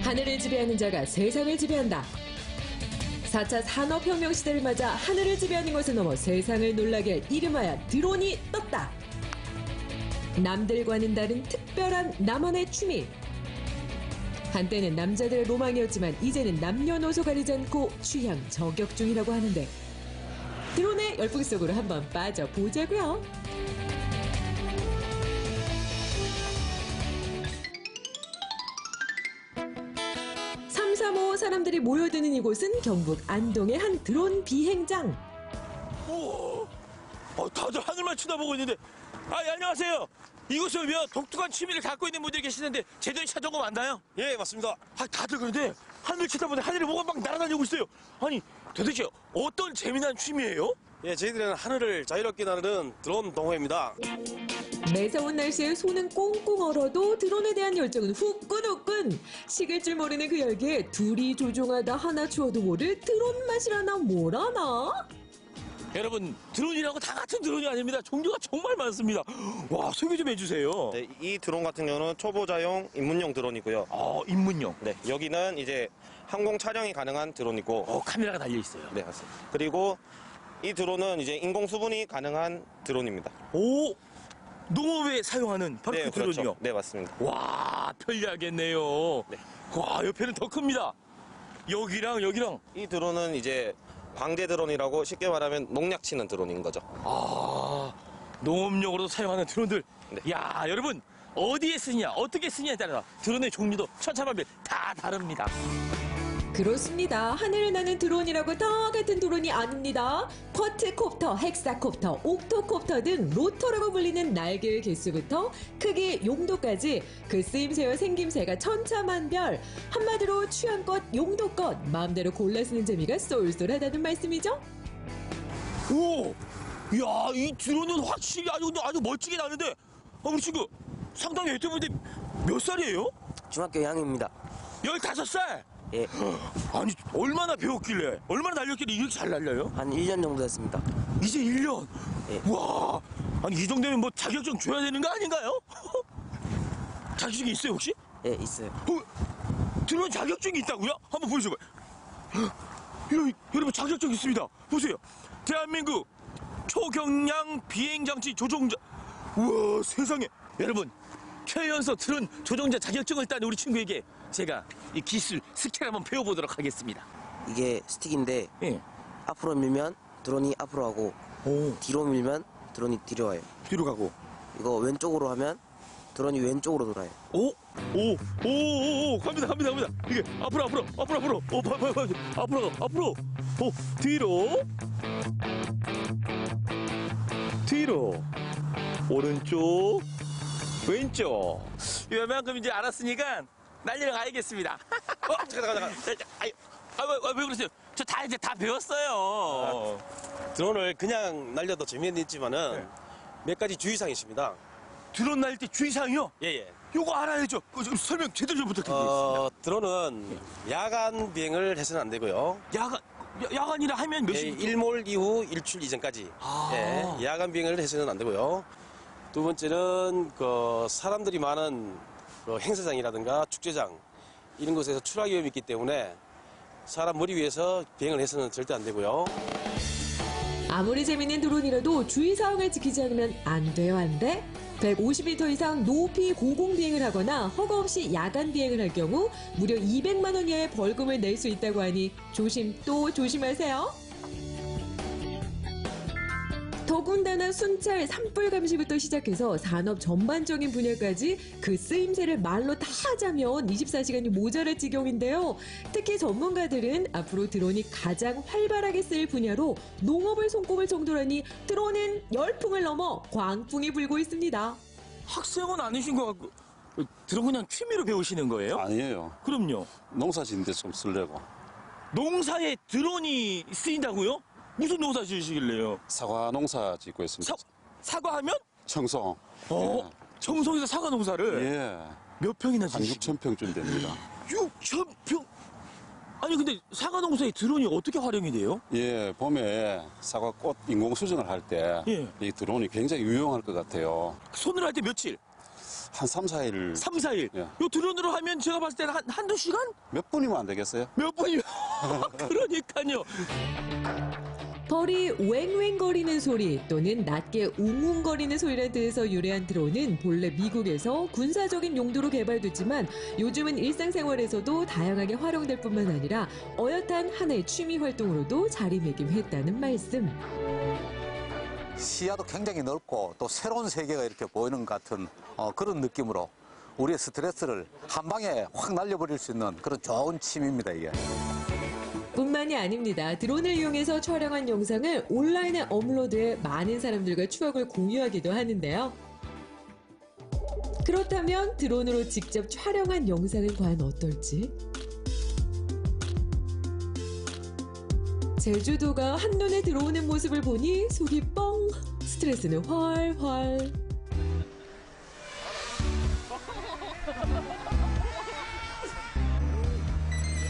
하늘을 지배하는 자가 세상을 지배한다. 4차 산업혁명 시대를 맞아 하늘을 지배하는 것을 넘어 세상을 놀라게 할 이름하여 드론이 떴다. 남들과는 다른 특별한 나만의 취미. 한때는 남자들의 로망이었지만 이제는 남녀노소 가리지 않고 취향 저격 중이라고 하는데 드론의 열풍 속으로 한번 빠져보자고요. 335 사람들이 모여드는 이곳은 경북 안동의 한 드론 비행장. 오, 다들 하늘만 쳐다보고 있는데, 예, 안녕하세요. 이곳에 오면 독특한 취미를 갖고 있는 분들이 계시는데 제대로 찾아온 거 맞나요? 예, 맞습니다. 다들 그런데 하늘 쳐다보는데 하늘에 뭐가 막 날아다니고 있어요. 아니, 도대체 어떤 재미난 취미예요? 예, 저희들은 하늘을 자유롭게 나르는 드론 동호회입니다. 매서운 날씨에 손은 꽁꽁 얼어도 드론에 대한 열정은 후끈후끈. 식을 줄 모르는 그 열기에 둘이 조종하다 하나 추워도 모를 드론 맛이라나 뭐라나. 여러분, 드론이라고 다 같은 드론이 아닙니다. 종류가 정말 많습니다. 와, 소개 좀 해주세요. 네, 이 드론 같은 경우는 초보자용 입문용 드론이고요. 입문용. 네, 여기는 이제 항공 촬영이 가능한 드론이고. 카메라가 달려있어요. 네, 맞습니다. 그리고 이 드론은 이제 인공 수분이 가능한 드론입니다. 오, 농업에 사용하는 바로 네, 그 드론이요. 그렇죠. 네, 맞습니다. 와, 편리하겠네요. 네. 와, 옆에는 더 큽니다. 여기랑. 이 드론은 이제 광대 드론이라고 쉽게 말하면 농약 치는 드론인 거죠. 농업용으로도 사용하는 드론들. 네. 야, 여러분, 어디에 쓰냐, 어떻게 쓰냐에 따라 드론의 종류도 천차만별 다 다릅니다. 그렇습니다. 하늘을 나는 드론이라고 다 같은 드론이 아닙니다. 쿼트콥터, 헥사콥터, 옥토콥터 등 로터라고 불리는 날개의 개수부터 크기, 용도까지 그 쓰임새와 생김새가 천차만별. 한마디로 취향껏, 용도껏 마음대로 골라 쓰는 재미가 쏠쏠하다는 말씀이죠. 오, 야, 이 드론은 확실히 아주 멋지게 나는데, 우리 친구 상당히 애들인데 몇 살이에요? 중학교 2학년입니다. 15살? 예, 아니, 얼마나 배웠길래, 얼마나 날렸길래 이렇게 잘 날려요? 한 1년 정도 됐습니다. 이제 1년? 예. 와, 아니, 이 정도면 뭐 자격증 줘야 되는 거 아닌가요? 자격증이 있어요, 혹시? 예, 있어요. 드론 자격증이 있다고요? 한번 보여줘봐요. 여러분, 자격증 있습니다. 보세요. 대한민국 초경량 비행장치 조종자. 우와, 세상에. 여러분, 최연소 드론 조종자 자격증을 딴 우리 친구에게 제가 이 기술, 스킬 한번 배워보도록 하겠습니다. 이게 스틱인데 예. 앞으로 밀면 드론이 앞으로 가고 오, 뒤로 밀면 드론이 뒤로 와요. 뒤로 가고. 이거 왼쪽으로 하면 드론이 왼쪽으로 돌아요. 오, 갑니다. 이게 앞으로. 앞으로. 뒤로. 오른쪽, 왼쪽. 이만큼 이제 알았으니까 날리러 가야겠습니다. 잠깐. 왜 그러세요? 저 이제 다 배웠어요. 드론을 그냥 날려도 재미는 있지만은 몇 가지 주의사항이 있습니다. 드론 날릴 때 주의사항이요? 예. 요거 알아야죠. 좀 설명 제대로 좀 부탁드리겠습니다. 드론은 야간 비행을 해서는 안 되고요. 야간이라 하면 몇 예, 시? 일몰 이후 일출 이전까지 예, 야간 비행을 해서는 안 되고요. 두 번째는 사람들이 많은 행사장이라든가 축제장 이런 곳에서 추락 위험이 있기 때문에 사람 머리 위에서 비행을 해서는 절대 안 되고요. 아무리 재밌는 드론이라도 주의사항을 지키지 않으면 안 돼요, 안 돼? 150m 이상 높이 고공 비행을 하거나 허가 없이 야간 비행을 할 경우 무려 200만 원 이하의 벌금을 낼 수 있다고 하니 조심 또 조심하세요. 더군다나 순찰, 산불 감시부터 시작해서 산업 전반적인 분야까지 그 쓰임새를 말로 다 하자면 24시간이 모자랄 지경인데요. 특히 전문가들은 앞으로 드론이 가장 활발하게 쓰일 분야로 농업을 손꼽을 정도라니 드론은 열풍을 넘어 광풍이 불고 있습니다. 학생은 아니신 것 같고 드론 그냥 취미로 배우시는 거예요? 아니에요. 그럼요. 농사 짓는데 좀 쓰려고. 농사에 드론이 쓰인다고요? 무슨 농사 지으시길래요? 사과 농사 짓고 있습니다. 사과하면? 청송. 청송에서 사과 농사를 예. 몇 평이나 한 지으시죠? 6,000평쯤 됩니다. 6,000평? 아니 근데 사과 농사에 드론이 어떻게 활용이 돼요? 예, 봄에 사과 꽃 인공 수정을 할 때 이 예. 드론이 굉장히 유용할 것 같아요. 손으로 할 때 며칠? 한 3, 4일 3, 4일. 예. 요 드론으로 하면 제가 봤을 때는 한두 시간? 몇 분이면 안 되겠어요? 몇 분이요? 그러니까요. 벌이 웽웽거리는 소리 또는 낮게 웅웅거리는 소리를 들어서 유래한 드론은 본래 미국에서 군사적인 용도로 개발됐지만 요즘은 일상생활에서도 다양하게 활용될 뿐만 아니라 어엿한 하나의 취미 활동으로도 자리매김했다는 말씀. 시야도 굉장히 넓고 또 새로운 세계가 이렇게 보이는 것 같은 그런 느낌으로 우리의 스트레스를 한 방에 확 날려버릴 수 있는 그런 좋은 취미입니다, 이게. 뿐만이 아닙니다. 드론을 이용해서 촬영한 영상을 온라인에 업로드해 많은 사람들과 추억을 공유하기도 하는데요. 그렇다면 드론으로 직접 촬영한 영상은 과연 어떨지? 제주도가 한눈에 들어오는 모습을 보니 속이 뻥, 스트레스는 활활.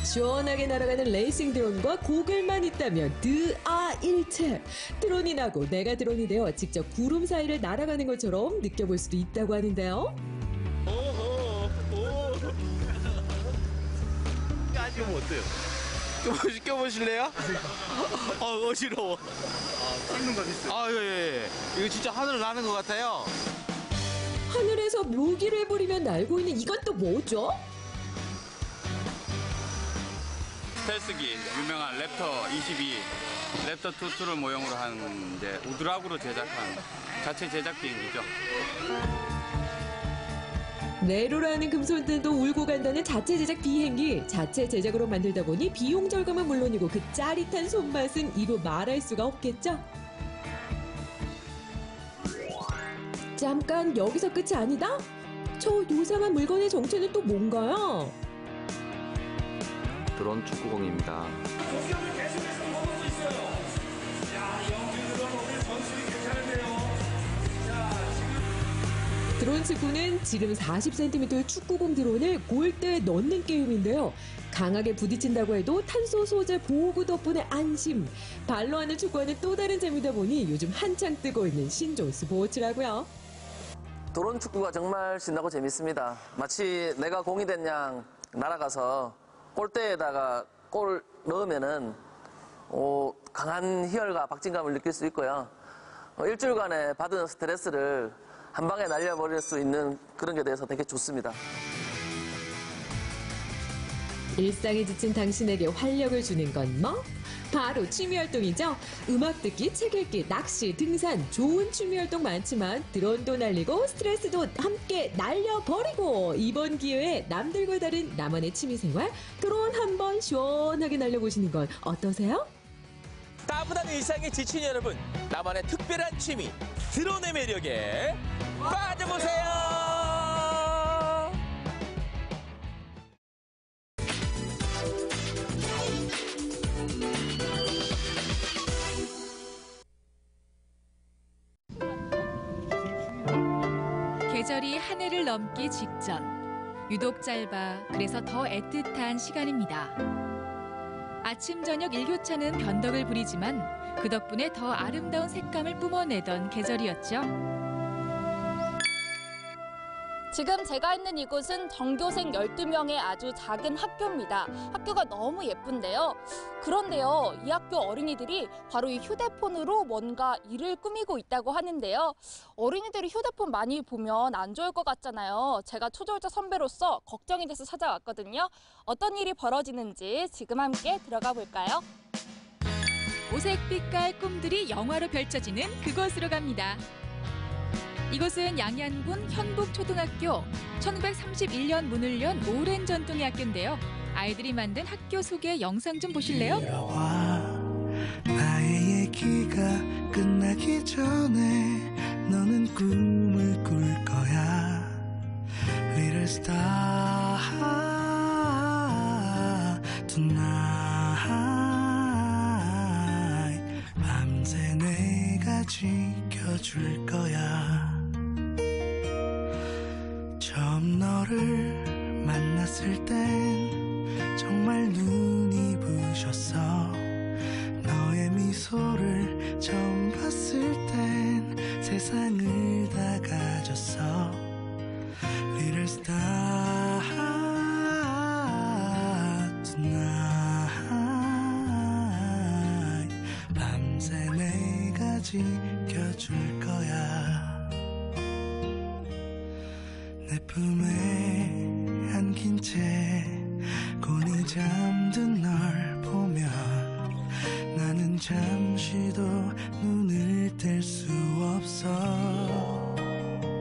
시원하게 날아가는 레이싱 드론과 고글만 있다면 드아일체. 드론이 나고 내가 드론이 되어 직접 구름 사이를 날아가는 것처럼 느껴볼 수도 있다고 하는데요. 까지면 어때요? 껴보실래요? 어지러워. 찍는 건 있어요. 예. 이거 진짜 하늘을 나는 것 같아요. 하늘에서 묘기를 부리며 날고 있는 이건 또 뭐죠? 스텔스기 유명한 랩터 22, 랩터 투투를 모형으로 한 이제 우드락으로 제작한 자체 제작 비행기죠. 네로라는 금손들도 울고 간다는 자체 제작 비행기. 자체 제작으로 만들다 보니 비용 절감은 물론이고 그 짜릿한 손맛은 이루 말할 수가 없겠죠. 잠깐 여기서 끝이 아니다? 저 요상한 물건의 정체는 또 뭔가요? 드론 축구공입니다. 드론 축구는 지름 40cm의 축구공 드론을 골대에 넣는 게임인데요. 강하게 부딪힌다고 해도 탄소 소재 보호구 덕분에 안심. 발로 하는 축구와는 또 다른 재미다 보니 요즘 한창 뜨고 있는 신종 스포츠라고요. 드론 축구가 정말 신나고 재밌습니다. 마치 내가 공이 된 양 날아가서 골대에다가 골 넣으면은 강한 희열과 박진감을 느낄 수 있고요. 일주일간에 받은 스트레스를 한 방에 날려버릴 수 있는 그런 게 돼서 되게 좋습니다. 일상에 지친 당신에게 활력을 주는 건 뭐? 바로 취미활동이죠. 음악 듣기, 책 읽기, 낚시, 등산 좋은 취미활동 많지만 드론도 날리고 스트레스도 함께 날려버리고 이번 기회에 남들과 다른 나만의 취미생활 드론 한번 시원하게 날려보시는 건 어떠세요? 따분한 일상에 지친 여러분, 나만의 특별한 취미 드론의 매력에 빠져보세요. 계절이 한 해를 넘기 직전. 유독 짧아 그래서 더 애틋한 시간입니다. 아침 저녁 일교차는 변덕을 부리지만 그 덕분에 더 아름다운 색감을 뿜어내던 계절이었죠. 지금 제가 있는 이곳은 전교생 12명의 아주 작은 학교입니다. 학교가 너무 예쁜데요. 그런데요, 이 학교 어린이들이 바로 이 휴대폰으로 뭔가 일을 꾸미고 있다고 하는데요. 어린이들이 휴대폰 많이 보면 안 좋을 것 같잖아요. 제가 초졸자 선배로서 걱정이 돼서 찾아왔거든요. 어떤 일이 벌어지는지 지금 함께 들어가 볼까요? 오색빛깔 꿈들이 영화로 펼쳐지는 그곳으로 갑니다. 이곳은 양양군 현북초등학교. 1931년 문을 연 오랜 전통의 학교인데요. 아이들이 만든 학교 소개 영상 좀 보실래요? 나의 얘기가 끝나기 전에 너는 꿈을 꿀 거야. Little star tonight. 밤새 내가 지켜줄 거야. 처음 너를 만났을 땐 정말 눈이 부셨어. 너의 미소를 처음 봤을 땐 세상을 다 가졌어. Little star tonight 밤새 내가 지켜줄 거야 내 품에 안긴 채 곤히 잠든 널 보면 나는 잠시도 눈을 뗄 수 없어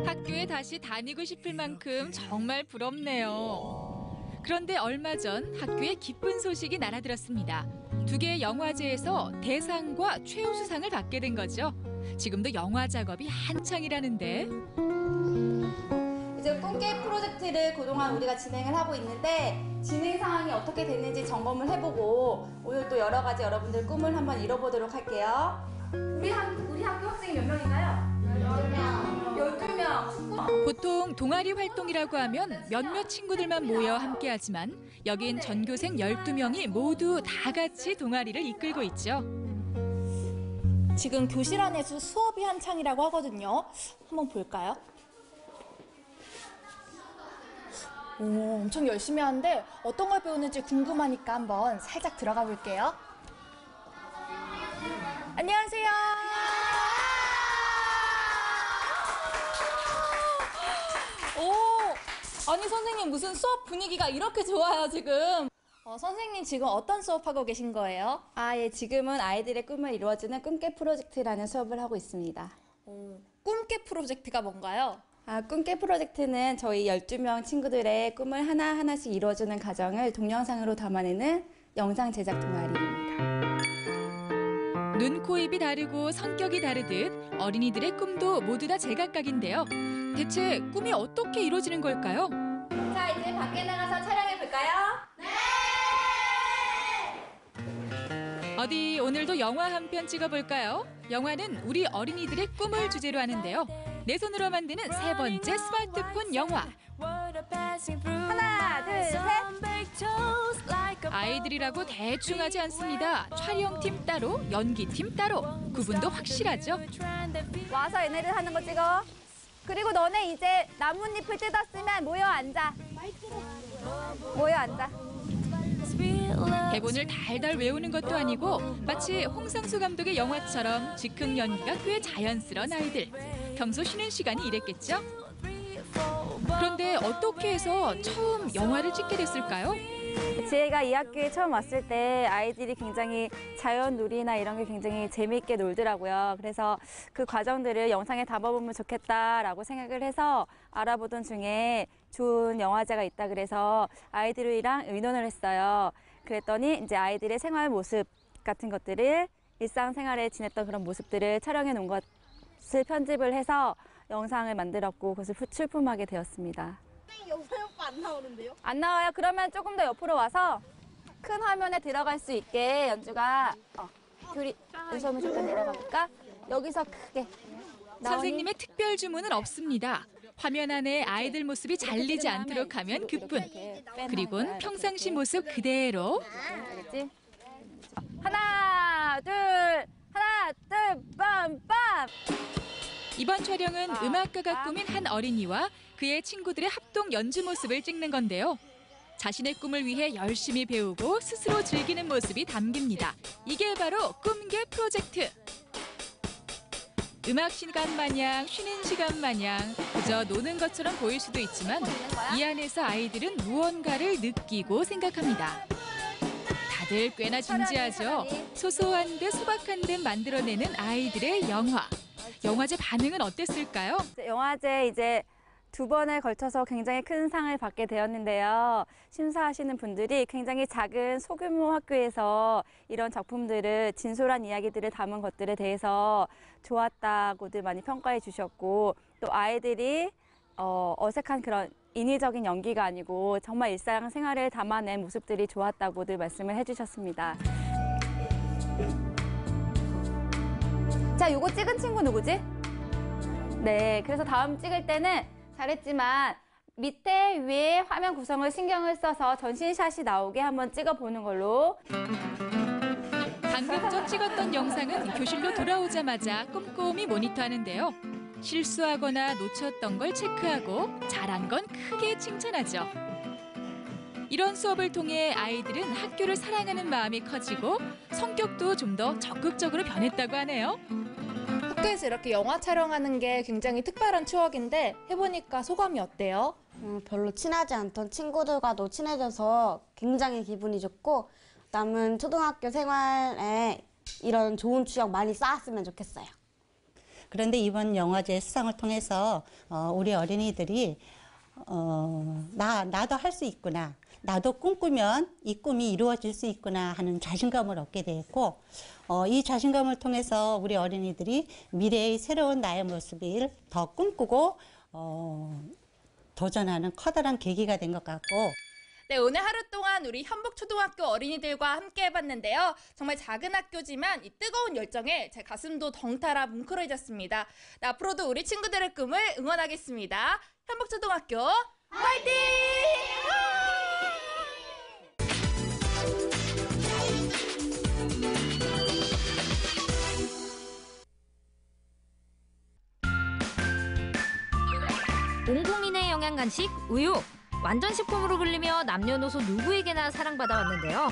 학교에 다시 다니고 싶을 만큼 정말 부럽네요. 그런데 얼마 전 학교에 기쁜 소식이 날아들었습니다. 2개의 영화제에서 대상과 최우수상을 받게 된 거죠. 지금도 영화 작업이 한창이라는데. 이제 꿈깨 프로젝트를 그동안 우리가 진행을 하고 있는데 진행 상황이 어떻게 됐는지 점검을 해보고 오늘 또 여러 가지 여러분들 꿈을 한번 이뤄보도록 할게요. 우리 학교 학생이 몇 명인가요? 12명. 보통 동아리 활동이라고 하면 몇몇 친구들만 모여 함께하지만 여긴 전교생 12명이 모두 다 같이 동아리를 이끌고 있죠. 지금 교실 안에서 수업이 한창이라고 하거든요. 한번 볼까요? 오, 엄청 열심히 하는데 어떤 걸 배우는지 궁금하니까 한번 살짝 들어가 볼게요. 안녕하세요. 오, 아니 선생님 무슨 수업 분위기가 이렇게 좋아요 지금. 선생님 지금 어떤 수업하고 계신 거예요? 예, 지금은 아이들의 꿈을 이루어주는 꿈깨 프로젝트라는 수업을 하고 있습니다. 꿈깨 프로젝트가 뭔가요? 꿈깨 프로젝트는 저희 12명 친구들의 꿈을 하나하나씩 이루어주는 과정을 동영상으로 담아내는 영상 제작 동아리입니다. 눈, 코, 입이 다르고 성격이 다르듯 어린이들의 꿈도 모두 다 제각각인데요. 대체 꿈이 어떻게 이루어지는 걸까요? 자, 이제 밖에 나가서 촬영해 볼까요? 어디 오늘도 영화 한 편 찍어볼까요? 영화는 우리 어린이들의 꿈을 주제로 하는데요. 내 손으로 만드는 3번째 스마트폰 영화. 하나, 둘, 셋. 아이들이라고 대충 하지 않습니다. 촬영팀 따로, 연기팀 따로. 구분도 확실하죠. 와서 얘네들 하는 거 찍어. 그리고 너네 이제 나뭇잎을 뜯었으면 모여 앉아. 모여 앉아. 대본을 달달 외우는 것도 아니고 마치 홍상수 감독의 영화처럼 즉흥 연기가 꽤 자연스러운 아이들. 평소 쉬는 시간이 이랬겠죠? 그런데 어떻게 해서 처음 영화를 찍게 됐을까요? 지혜가 이 학교에 처음 왔을 때 아이들이 굉장히 자연놀이나 이런 게 굉장히 재미있게 놀더라고요. 그래서 그 과정들을 영상에 담아보면 좋겠다라고 생각을 해서 알아보던 중에 좋은 영화제가 있다 그래서 아이들이랑 의논을 했어요. 그랬더니 이제 아이들의 생활 모습 같은 것들을 일상생활에 지냈던 그런 모습들을 촬영해 놓은 것을 편집을 해서 영상을 만들었고 그것을 출품하게 되었습니다. 영상 오빠 안 나오는데요? 안 나와요? 그러면 조금 더 옆으로 와서 큰 화면에 들어갈 수 있게 연주가 둘이 눈썹을 조금 내려가 볼까? 여기서 크게 선생님의 특별 주문은 없습니다. 화면 안에 아이들 모습이 잘리지 않도록 하면 그뿐. 그리고는 평상시 모습 그대로. 알겠지? 하나, 둘, 빰빰! 이번 촬영은 음악가가 꾸민 한 어린이와 그의 친구들의 합동 연주 모습을 찍는 건데요. 자신의 꿈을 위해 열심히 배우고 스스로 즐기는 모습이 담깁니다. 이게 바로 꿈깨 프로젝트. 음악 시간 마냥 쉬는 시간 마냥 그저 노는 것처럼 보일 수도 있지만 이 안에서 아이들은 무언가를 느끼고 생각합니다. 다들 꽤나 진지하죠. 소소한 듯 소박한 듯 만들어내는 아이들의 영화. 영화제 반응은 어땠을까요? 영화제 이제 2번에 걸쳐서 굉장히 큰 상을 받게 되었는데요. 심사하시는 분들이 굉장히 작은 소규모 학교에서 이런 작품들을 진솔한 이야기들을 담은 것들에 대해서 좋았다고들 많이 평가해 주셨고 또 아이들이 어색한 그런 인위적인 연기가 아니고 정말 일상생활을 담아낸 모습들이 좋았다고들 말씀을 해주셨습니다. 자, 요거 찍은 친구 누구지? 네, 그래서 다음 찍을 때는 잘했지만 밑에 위에 화면 구성을 신경을 써서 전신샷이 나오게 한번 찍어보는 걸로. 방금 전 찍었던 영상은 교실로 돌아오자마자 꼼꼼히 모니터하는데요. 실수하거나 놓쳤던 걸 체크하고 잘한 건 크게 칭찬하죠. 이런 수업을 통해 아이들은 학교를 사랑하는 마음이 커지고 성격도 좀 더 적극적으로 변했다고 하네요. 학교에서 이렇게 영화 촬영하는 게 굉장히 특별한 추억인데 해보니까 소감이 어때요? 별로 친하지 않던 친구들과도 친해져서 굉장히 기분이 좋고 남은 초등학교 생활에 이런 좋은 추억 많이 쌓았으면 좋겠어요. 그런데 이번 영화제 수상을 통해서 우리 어린이들이 나도 할 수 있구나. 나도 꿈꾸면 이 꿈이 이루어질 수 있구나 하는 자신감을 얻게 됐고 이 자신감을 통해서 우리 어린이들이 미래의 새로운 나의 모습을 더 꿈꾸고 도전하는 커다란 계기가 된 것 같고 네, 오늘 하루 동안 우리 현복초등학교 어린이들과 함께 해봤는데요. 정말 작은 학교지만 이 뜨거운 열정에 제 가슴도 덩달아 뭉클해졌습니다. 네, 앞으로도 우리 친구들의 꿈을 응원하겠습니다. 현복초등학교 화이팅! 온 국민의 영양 간식 우유. 완전 식품으로 불리며 남녀노소 누구에게나 사랑받아 왔는데요.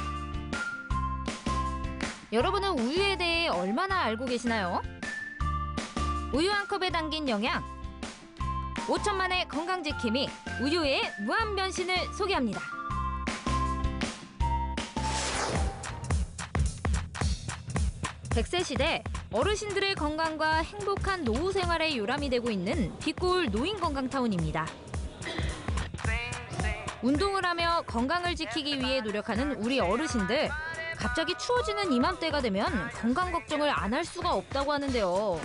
여러분은 우유에 대해 얼마나 알고 계시나요? 우유 한 컵에 담긴 영양. 5천만의 건강지킴이 우유의 무한 변신을 소개합니다. 백세 시대 어르신들의 건강과 행복한 노후 생활의 요람이 되고 있는 빛고울 노인건강타운입니다. 운동을 하며 건강을 지키기 위해 노력하는 우리 어르신들. 갑자기 추워지는 이맘때가 되면 건강 걱정을 안 할 수가 없다고 하는데요.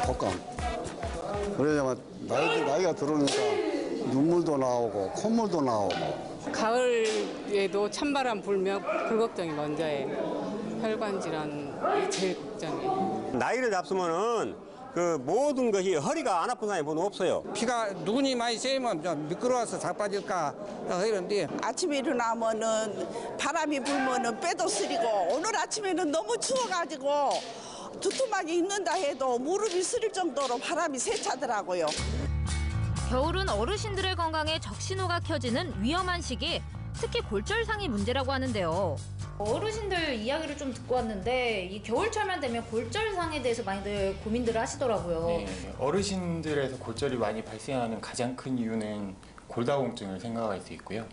독감. 그러자면 나이가 들어오니까 눈물도 나오고 콧물도 나오고. 가을에도 찬바람 불면 그 걱정이 먼저예요. 혈관 질환이 제일 걱정이에요. 나이를 잡수면은 그 모든 것이 허리가 안 아픈 사람이 뭐 없어요. 피가 누군이 많이 쐬면 좀 미끄러워서 자빠질까 이런데 아침에 일어나면은 바람이 불면은 빼도 쓰리고 오늘 아침에는 너무 추워가지고 두툼하게 입는다 해도 무릎이 쓰릴 정도로 바람이 세차더라고요. 겨울은 어르신들의 건강에 적신호가 켜지는 위험한 시기, 특히 골절상이 문제라고 하는데요. 어르신들 이야기를 좀 듣고 왔는데 이 겨울철만 되면 골절상에 대해서 많이들 고민들을 하시더라고요. 네, 어르신들에서 골절이 많이 발생하는 가장 큰 이유는 골다공증을 생각할 수 있고요.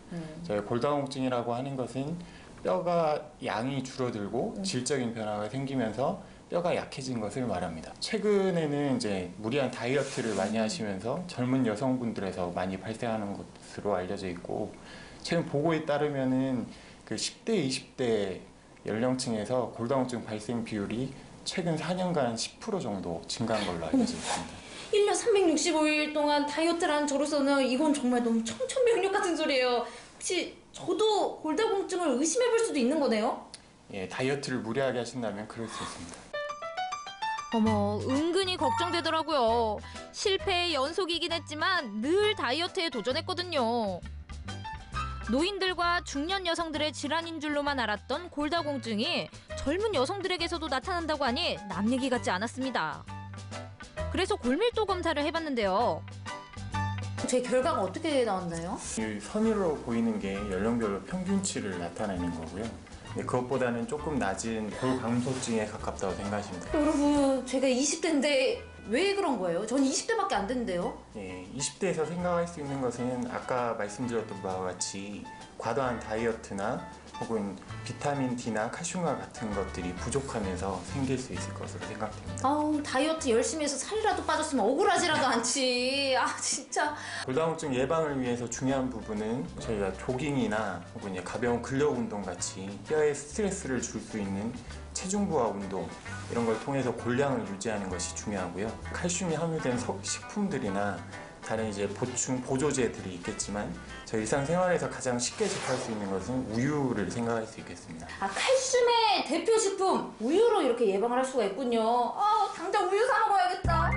저희 골다공증이라고 하는 것은 뼈가 양이 줄어들고 질적인 변화가 생기면서 뼈가 약해진 것을 말합니다. 최근에는 이제 무리한 다이어트를 많이 하시면서 젊은 여성분들에서 많이 발생하는 것으로 알려져 있고, 최근 보고에 따르면은 그 10대, 20대 연령층에서 골다공증 발생 비율이 최근 4년간 10% 정도 증가한 걸로 알려져 있습니다. 1년 365일 동안 다이어트를 하는 저로서는 이건 정말 너무 청천벽력 같은 소리예요. 혹시 저도 골다공증을 의심해 볼 수도 있는 거네요? 예, 다이어트를 무리하게 하신다면 그럴 수 있습니다. 어머, 은근히 걱정되더라고요. 실패의 연속이긴 했지만 늘 다이어트에 도전했거든요. 노인들과 중년 여성들의 질환인 줄로만 알았던 골다공증이 젊은 여성들에게서도 나타난다고 하니 남 얘기 같지 않았습니다. 그래서 골밀도 검사를 해봤는데요. 제 결과가 어떻게 나왔나요? 이 선으로 보이는 게 연령별로 평균치를 나타내는 거고요. 그것보다는 조금 낮은 골감소증에 가깝다고 생각하시면 돼요. 여러분, 제가 20대인데 왜 그런 거예요? 전 20대밖에 안 됐는데요. 예, 20대에서 생각할 수 있는 것은 아까 말씀드렸던 바와 같이 과도한 다이어트나 혹은 비타민 D나 칼슘과 같은 것들이 부족하면서 생길 수 있을 것으로 생각됩니다. 아우, 다이어트 열심히 해서 살이라도 빠졌으면 억울하지라도 않지. 아, 진짜. 골다공증 예방을 위해서 중요한 부분은 저희가 조깅이나 혹은 이제 가벼운 근력 운동 같이 뼈에 스트레스를 줄 수 있는 체중 부하 운동, 이런 걸 통해서 골량을 유지하는 것이 중요하고요. 칼슘이 함유된 식품들이나 다른 이제 보충 보조제들이 있겠지만 저희 일상생활에서 가장 쉽게 접할 수 있는 것은 우유를 생각할 수 있겠습니다. 아, 칼슘의 대표 식품 우유로 이렇게 예방을 할 수가 있군요. 아, 당장 우유 사 먹어야겠다.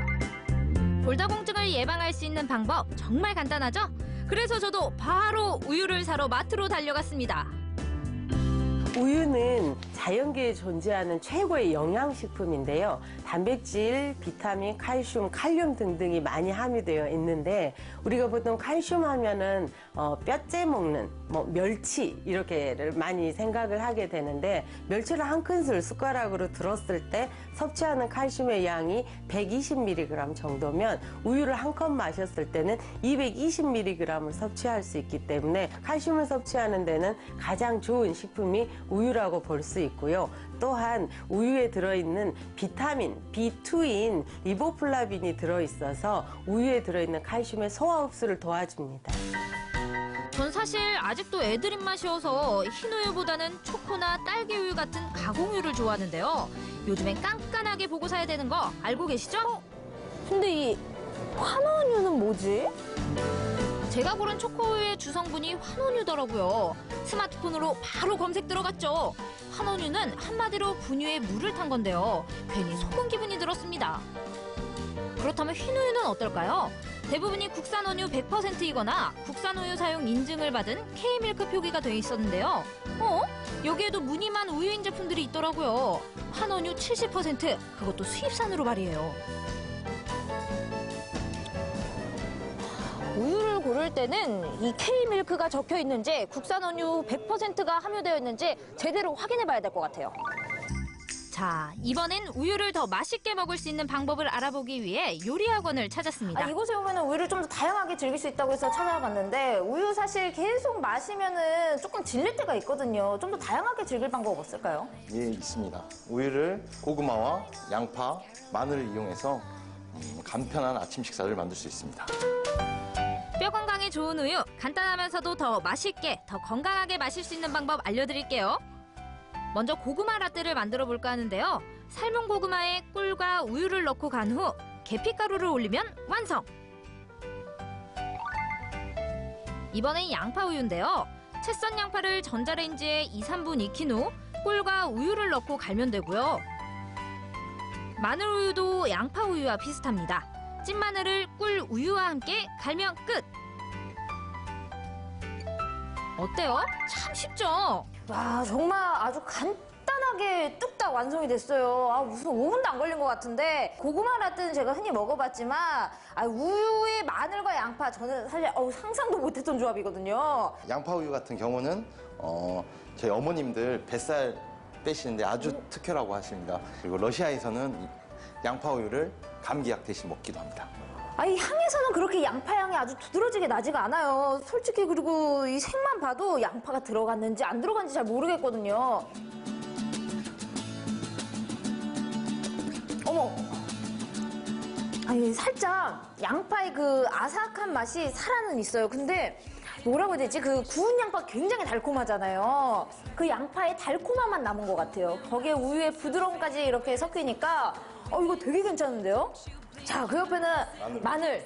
골다공증을 예방할 수 있는 방법 정말 간단하죠? 그래서 저도 바로 우유를 사러 마트로 달려갔습니다. 우유는 자연계에 존재하는 최고의 영양식품인데요. 단백질, 비타민, 칼슘, 칼륨 등등이 많이 함유되어 있는데 우리가 보통 칼슘 하면은 뼈째 먹는 멸치 이렇게를 많이 생각을 하게 되는데 멸치를 한 큰술 숟가락으로 들었을 때 섭취하는 칼슘의 양이 120mg 정도면 우유를 한 컵 마셨을 때는 220mg을 섭취할 수 있기 때문에 칼슘을 섭취하는 데는 가장 좋은 식품이 우유라고 볼 수 있고요. 또한 우유에 들어있는 비타민 B2인 리보플라빈이 들어있어서 우유에 들어있는 칼슘의 소화 흡수를 도와줍니다. 전 사실 아직도 애들 입맛이어서 흰우유보다는 초코나 딸기우유 같은 가공우유를 좋아하는데요. 요즘엔 깐깐하게 보고 사야 되는 거 알고 계시죠? 근데 이 환원유는 뭐지? 제가 고른 초코우유의 주성분이 환원유더라고요. 스마트폰으로 바로 검색 들어갔죠. 환원유는 한마디로 분유에 물을 탄 건데요. 괜히 속은 기분이 들었습니다. 그렇다면 흰우유는 어떨까요? 대부분이 국산 원유 100%이거나 국산 우유 사용 인증을 받은 K밀크 표기가 돼 있었는데요. 여기에도 무늬만 우유인 제품들이 있더라고요. 환원유 70%, 그것도 수입산으로 말이에요. 우유를 고를 때는 이 K밀크가 적혀 있는지 국산 원유 100%가 함유되어 있는지 제대로 확인해 봐야 될 것 같아요. 자, 이번엔 우유를 더 맛있게 먹을 수 있는 방법을 알아보기 위해 요리학원을 찾았습니다. 이곳에 오면 우유를 좀 더 다양하게 즐길 수 있다고 해서 찾아봤는데 우유 사실 계속 마시면은 조금 질릴 때가 있거든요. 좀 더 다양하게 즐길 방법 없을까요? 예, 있습니다. 우유를 고구마와 양파, 마늘을 이용해서 간편한 아침 식사를 만들 수 있습니다. 뼈 건강에 좋은 우유, 간단하면서도 더 맛있게, 더 건강하게 마실 수 있는 방법 알려드릴게요. 먼저 고구마 라떼를 만들어 볼까 하는데요. 삶은 고구마에 꿀과 우유를 넣고 간 후 계피가루를 올리면 완성! 이번엔 양파 우유인데요. 채 썬 양파를 전자레인지에 2, 3분 익힌 후 꿀과 우유를 넣고 갈면 되고요. 마늘 우유도 양파 우유와 비슷합니다. 찐 마늘을 꿀 우유와 함께 갈면 끝! 어때요? 참 쉽죠? 와, 정말 아주 간단하게 뚝딱 완성이 됐어요. 무슨 5분도 안 걸린 것 같은데 고구마 라떼는 제가 흔히 먹어봤지만 우유에 마늘과 양파 저는 사실 상상도 못했던 조합이거든요. 양파 우유 같은 경우는 저희 어머님들 뱃살 빼시는데 아주 특효라고 하십니다. 그리고 러시아에서는 양파 우유를 감기약 대신 먹기도 합니다. 이 향에서는 그렇게 양파 향이 아주 두드러지게 나지가 않아요. 솔직히 그리고 이 색만 봐도 양파가 들어갔는지 안 들어갔는지 잘 모르겠거든요. 어머! 살짝 양파의 그 아삭한 맛이 살아는 있어요. 근데 뭐라고 해야 되지? 그 구운 양파 굉장히 달콤하잖아요. 그 양파의 달콤함만 남은 것 같아요. 거기에 우유의 부드러움까지 이렇게 섞이니까 이거 되게 괜찮은데요? 자, 그 옆에는 마늘.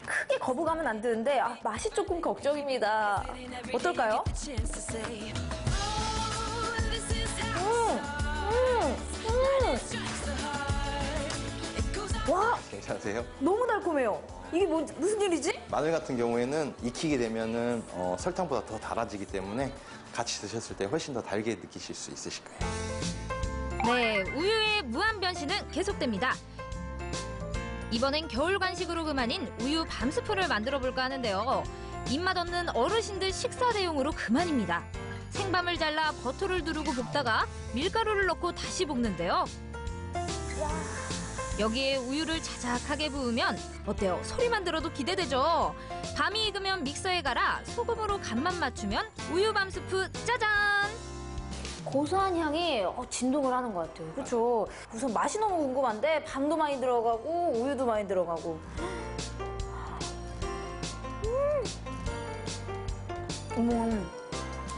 크게 거부감은 안 드는데 맛이 조금 걱정입니다. 어떨까요? 와! 괜찮으세요? 너무 달콤해요. 이게 무슨 일이지? 마늘 같은 경우에는 익히게 되면은 설탕보다 더 달아지기 때문에 같이 드셨을 때 훨씬 더 달게 느끼실 수 있으실 거예요. 네, 우유의 무한 변신은 계속됩니다. 이번엔 겨울 간식으로 그만인 우유 밤스프를 만들어 볼까 하는데요. 입맛 없는 어르신들 식사 대용으로 그만입니다. 생밤을 잘라 버터를 두르고 볶다가 밀가루를 넣고 다시 볶는데요. 여기에 우유를 자작하게 부으면 어때요? 소리만 들어도 기대되죠? 밤이 익으면 믹서에 갈아 소금으로 간만 맞추면 우유 밤스프 짜잔! 고소한 향이 진동을 하는 것 같아요. 그렇죠? 우선 맛이 너무 궁금한데 밤도 많이 들어가고 우유도 많이 들어가고.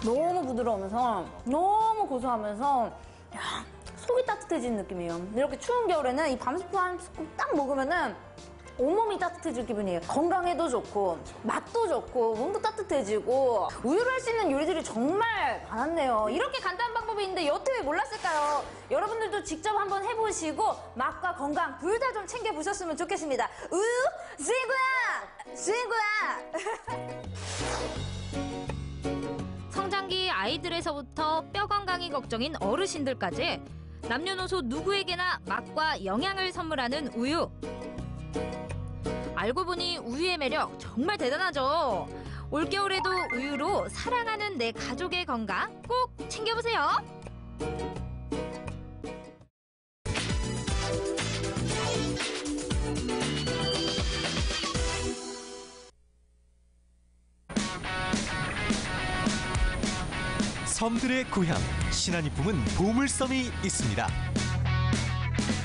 너무 부드러우면서 너무 고소하면서 속이 따뜻해지는 느낌이에요. 이렇게 추운 겨울에는 이 밤스프 한 스푼 딱 먹으면은 온몸이 따뜻해질 기분이에요. 건강에도 좋고 맛도 좋고 몸도 따뜻해지고 우유로 할 수 있는 요리들이 정말 많았네요. 이렇게 간단한 방법이 있는데 여태 왜 몰랐을까요? 여러분들도 직접 한번 해보시고 맛과 건강 둘 다 좀 챙겨보셨으면 좋겠습니다. 우유 친구야! 친구야! 성장 초창기 아이들에서부터 뼈 건강이 걱정인 어르신들까지 남녀노소 누구에게나 맛과 영양을 선물하는 우유. 알고 보니 우유의 매력 정말 대단하죠. 올겨울에도 우유로 사랑하는 내 가족의 건강 꼭 챙겨보세요. 섬들의 고향 신안이 품은 보물섬이 있습니다.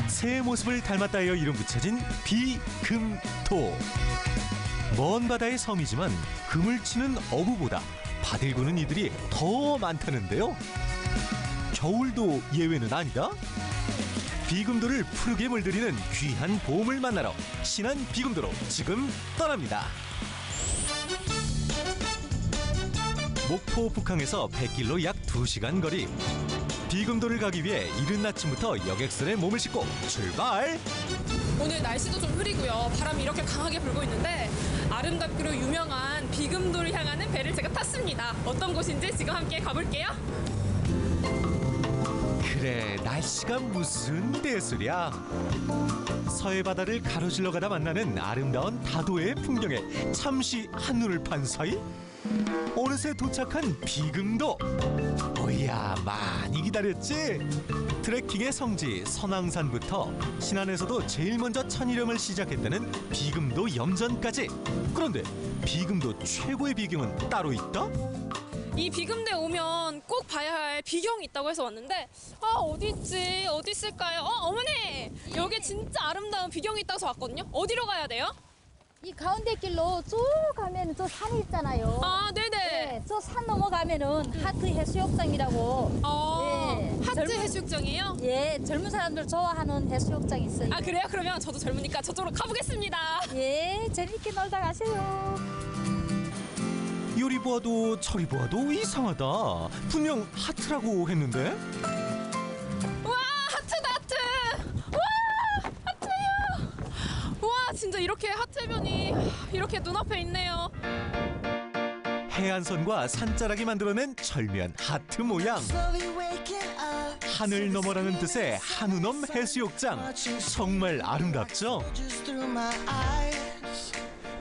새의 모습을 닮았다 하여 이름 붙여진 비금도. 먼 바다의 섬이지만 금을 치는 어부보다 바들 구는 이들이 더 많다는데요. 겨울도 예외는 아니다. 비금도를 푸르게 물들이는 귀한 보물 만나러 신안 비금도로 지금 떠납니다. 목포 북항에서 백길로 약 2시간 거리. 비금도를 가기 위해 이른 아침부터 여객선에 몸을 싣고 출발! 오늘 날씨도 좀 흐리고요. 바람이 이렇게 강하게 불고 있는데 아름답기로 유명한 비금도를 향하는 배를 제가 탔습니다. 어떤 곳인지 지금 함께 가볼게요. 그래, 날씨가 무슨 대수랴. 서해 바다를 가로질러 가다 만나는 아름다운 다도의 풍경에 잠시 한눈을 판 사이 어느새 도착한 비금도. 어이야, 많이 기다렸지? 트레킹의 성지 선왕산부터 신안에서도 제일 먼저 천일염을 시작했다는 비금도 염전까지. 그런데 비금도 최고의 비경은 따로 있다? 이 비금대에 오면 꼭 봐야 할 비경이 있다고 해서 왔는데 어디 있지? 어디 있을까요? 어머니! 여기 진짜 아름다운 비경이 있다고 해서 왔거든요. 어디로 가야 돼요? 이 가운데 길로 쭉 가면 저 산이 있잖아요. 아, 네네. 네, 저 산 넘어가면은 하트 해수욕장이라고. 네, 하트 해수욕장이에요? 예, 젊은 사람들 좋아하는 해수욕장이 있어요. 아, 그래요? 그러면 저도 젊으니까 저쪽으로 가보겠습니다. 예, 재밌게 놀다 가세요. 요리 보아도 저리 보아도 이상하다. 분명 하트라고 했는데? 와, 하트다, 하트! 와, 하트예요! 와, 진짜 이렇게 하트변이 이렇게 눈앞에 있네요. 해안선과 산자락이 만들어낸 절묘한 하트 모양. 하늘 너머라는 뜻의 한우넘 해수욕장. 정말 아름답죠?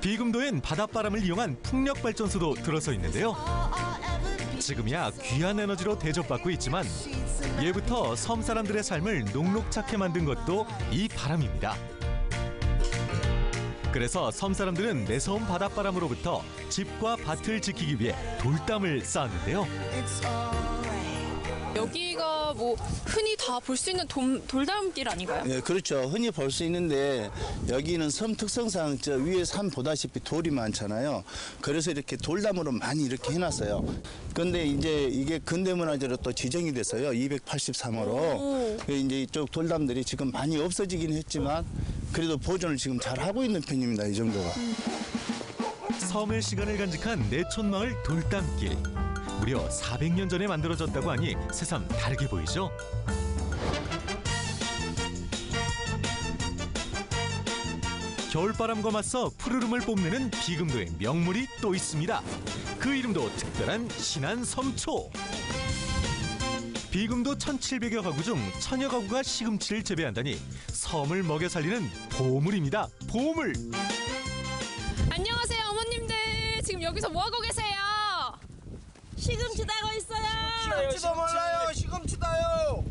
비금도엔 바닷바람을 이용한 풍력발전소도 들어서 있는데요. 지금이야 귀한 에너지로 대접받고 있지만 예부터 섬 사람들의 삶을 녹록찮게 만든 것도 이 바람입니다. 그래서 섬 사람들은 매서운 바닷바람으로부터 집과 밭을 지키기 위해 돌담을 쌓았는데요. 여기가 뭐 흔히 다 볼 수 있는 돌담길 아닌가요? 네, 그렇죠. 흔히 볼 수 있는데 여기는 섬 특성상 저 위에 산 보다시피 돌이 많잖아요. 그래서 이렇게 돌담으로 많이 이렇게 해놨어요. 근데 이제 이게 근대문화재로 또 지정이 됐어요. 283호로. 이제 이쪽 돌담들이 지금 많이 없어지긴 했지만 그래도 보존을 지금 잘 하고 있는 편입니다. 이 정도가. 섬의 시간을 간직한 내촌마을 돌담길. 무려 400년 전에 만들어졌다고 하니 새삼 다르게 보이죠? 겨울바람과 맞서 푸르름을 뽐내는 비금도의 명물이 또 있습니다. 그 이름도 특별한 신안섬초. 비금도 1,700여 가구 중 1,000여 가구가 시금치를 재배한다니 섬을 먹여 살리는 보물입니다. 보물! 안녕하세요, 어머님들. 지금 여기서 뭐하고 계세요? 시금치 따고 있어요. 시금치도 몰라요. 시금치다요.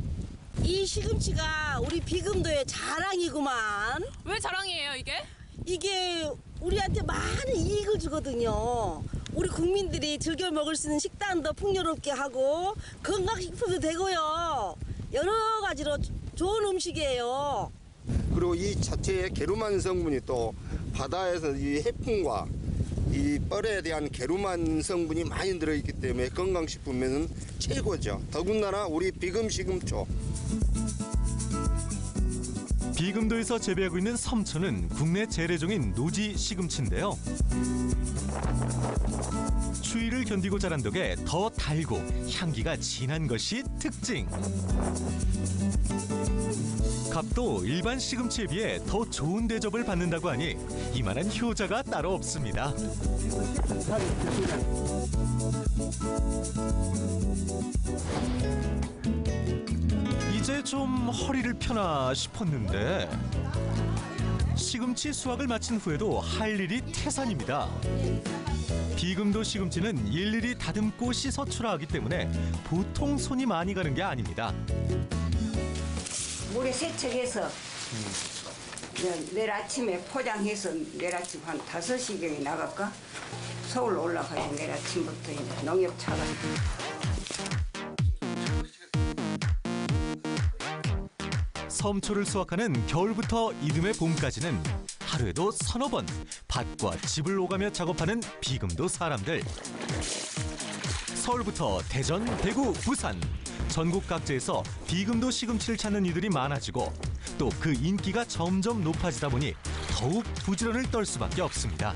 이 시금치가 우리 비금도의 자랑이구만. 왜 자랑이에요, 이게? 이게 우리한테 많은 이익을 주거든요. 우리 국민들이 즐겨 먹을 수 있는 식단도 풍요롭게 하고 건강식품도 되고요. 여러 가지로 좋은 음식이에요. 그리고 이 자체의 게르만 성분이 또 바다에서 이 해풍과 이 뻘에 대한 게르만 성분이 많이 들어있기 때문에 건강식품에는 최고죠. 더군다나 우리 비금시금초. 비금도에서 재배하고 있는 섬초는 국내 재래종인 노지 시금치인데요. 추위를 견디고 자란 덕에 더 달고 향기가 진한 것이 특징. 값도 일반 시금치에 비해 더 좋은 대접을 받는다고 하니 이만한 효자가 따로 없습니다. 이제 좀 허리를 펴나 싶었는데 시금치 수확을 마친 후에도 할 일이 태산입니다. 비금도 시금치는 일일이 다듬고 씻어 출하하기 때문에 보통 손이 많이 가는 게 아닙니다. 물에 세척해서 내일 아침에 포장해서 내일 아침 한 5시경에 나갈까? 서울 올라가야 내일 아침부터 이제 농협차가. 섬초를 수확하는 겨울부터 이듬해 봄까지는 하루에도 서너 번 밭과 집을 오가며 작업하는 비금도 사람들. 서울부터 대전, 대구, 부산 전국 각지에서 비금도 시금치를 찾는 이들이 많아지고 또 그 인기가 점점 높아지다 보니 더욱 부지런을 떨 수밖에 없습니다.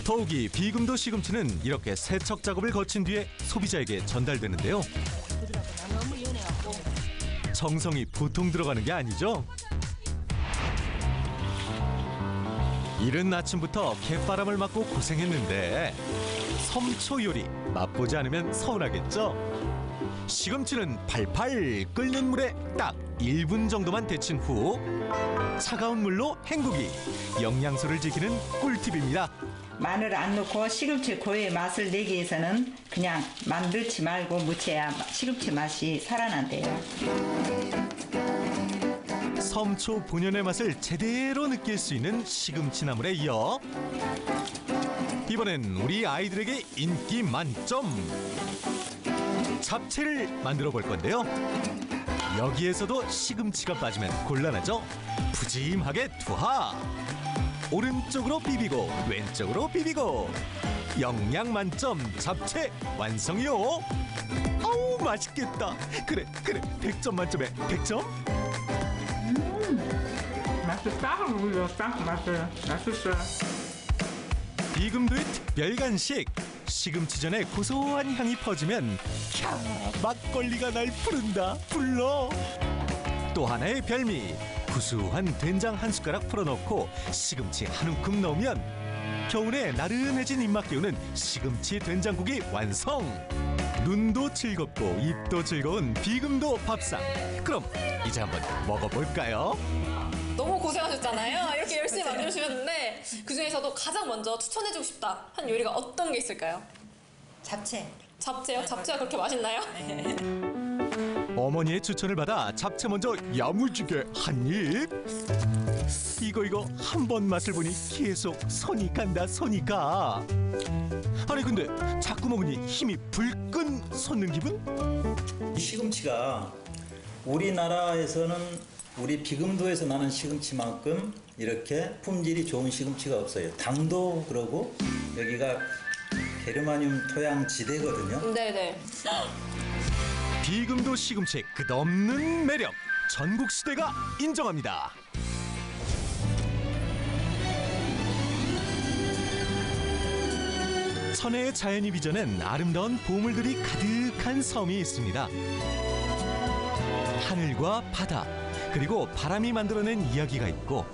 더욱이 비금도 시금치는 이렇게 세척 작업을 거친 뒤에 소비자에게 전달되는데요. 정성이 보통 들어가는 게 아니죠. 이른 아침부터 갯바람을 맞고 고생했는데 섬초 요리 맛보지 않으면 서운하겠죠. 시금치는 팔팔 끓는 물에 딱 1분 정도만 데친 후 차가운 물로 헹구기. 영양소를 지키는 꿀팁입니다. 마늘 안 넣고 시금치 고유의 맛을 내기 위해서는 그냥 만들지 말고 무쳐야 시금치 맛이 살아난대요. 섬초 본연의 맛을 제대로 느낄 수 있는 시금치 나물에 이어 이번엔 우리 아이들에게 인기 만점 잡채를 만들어 볼 건데요. 여기에서도 시금치가 빠지면 곤란하죠. 푸짐하게 투하. 오른쪽으로 비비고 왼쪽으로 비비고 영양 만점 잡채 완성이요. 아우 맛있겠다. 그래 100점 만점에 100점. 맛있다. 맛있어. 비금도의 특별 간식. 시금치전에 고소한 향이 퍼지면 캬 막걸리가 날 부른다 불러. 또 하나의 별미. 구수한 된장 한 숟가락 풀어넣고 시금치 한 움큼 넣으면 겨울에 나른해진 입맛 깨우는 시금치 된장국이 완성. 눈도 즐겁고 입도 즐거운 비금도 밥상. 그럼 이제 한번 먹어볼까요? 너무 고생하셨잖아요. 이렇게 열심히 만들어주셨는데 그중에서도 가장 먼저 추천해주고 싶다 한 요리가 어떤 게 있을까요? 잡채. 잡채요? 잡채가 그렇게 맛있나요? 어머니의 추천을 받아 잡채 먼저 야무지게 한 입. 이거 한 번 맛을 보니 계속 손이 간다 손이 가. 아니 근데 자꾸 먹으니 힘이 불끈 솟는 기분? 시금치가 우리나라에서는 우리 비금도에서 나는 시금치만큼 이렇게 품질이 좋은 시금치가 없어요. 당도 그러고 여기가 게르마늄 토양 지대거든요. 네네. 비금도 시금치의 끝없는 매력 전국 시대가 인정합니다. 천혜의 자연이 빚어낸 아름다운 보물들이 가득한 섬이 있습니다. 하늘과 바다 그리고 바람이 만들어낸 이야기가 있고